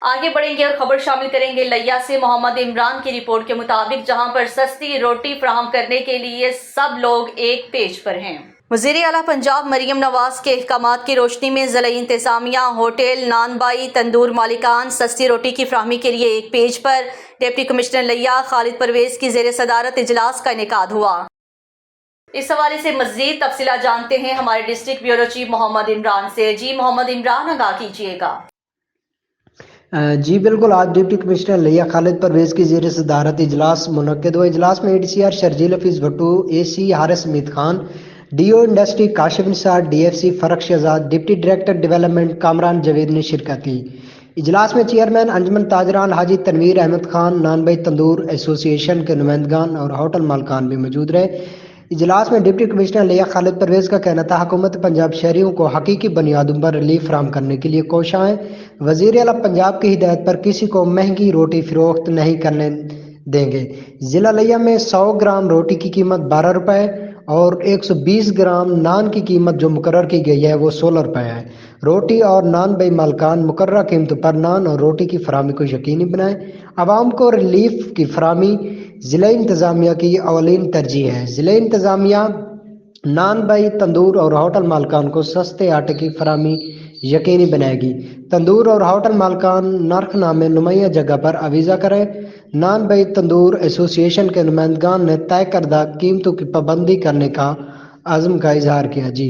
آگے بڑھیں گے اور خبر شامل کریں گے لیا سے۔ محمد عمران کی رپورٹ کے مطابق جہاں پر سستی روٹی فراہم کرنے کے لیے سب لوگ ایک پیج پر ہیں، وزیر اعلیٰ پنجاب مریم نواز کے احکامات کی روشنی میں ضلعی انتظامیہ، ہوٹل، نان بائی، تندور مالکان سستی روٹی کی فراہمی کے لیے ایک پیج پر ڈپٹی کمشنر لیا خالد پرویز کی زیر صدارت اجلاس کا انعقاد ہوا۔ اس حوالے سے مزید تفصیلات جانتے ہیں ہمارے ڈسٹرکٹ بیورو چیف محمد عمران سے۔ جی محمد عمران، آگاہ کیجیے گا۔ جی بالکل، آج ڈپٹی کمشنر لیا خالد پرویز کی زیر صدارت اجلاس منعقد ہوا۔ اجلاس میں ADCR Sharjeel Hafeez Bhutto, AC Haris Hameed Khan, DO industry Kashif Nisar, DFC فرق Shehzad, deputy director development Kamran Javed نے شرکت کی۔ اجلاس میں چیئرمین انجمن تاجران حاجی تنویر احمد خان، نان بائی تندور ایسوسی ایشن کے نمائندگان اور ہوٹل مالکان بھی موجود رہے۔ اجلاس میں ڈپٹی کمشنر لیا خالد پرویز کا کہنا تھا، حکومت پنجاب شہریوں کو حقیقی بنیادوں پر ریلیف فراہم کرنے کے لیے کوشاں ہے۔ وزیر اعلیٰ پنجاب کی ہدایت پر کسی کو مہنگی روٹی فروخت نہیں کرنے دیں گے۔ ضلع لیا میں 100 گرام روٹی کی قیمت 12 روپے اور 120 گرام نان کی قیمت جو مقرر کی گئی ہے وہ 16 روپے ہے۔ روٹی اور نان بائی مالکان مقررہ قیمتوں پر نان اور روٹی کی فراہمی کو یقینی بنائیں۔ عوام کو ریلیف کی فراہمی ضلع انتظامیہ کی اولین ترجیح ہے۔ ضلع انتظامیہ نان بائی تندور اور ہوٹل مالکان کو سستے آٹے کی فراہمی یقینی بنائے گی۔ تندور اور ہوٹل مالکان نرخ نامے نمایاں جگہ پر آویزہ کریں۔ نان بائی تندور ایسوسی ایشن کے نمائندگان نے طے کردہ قیمتوں کی پابندی کرنے کا عزم کا اظہار کیا۔ جی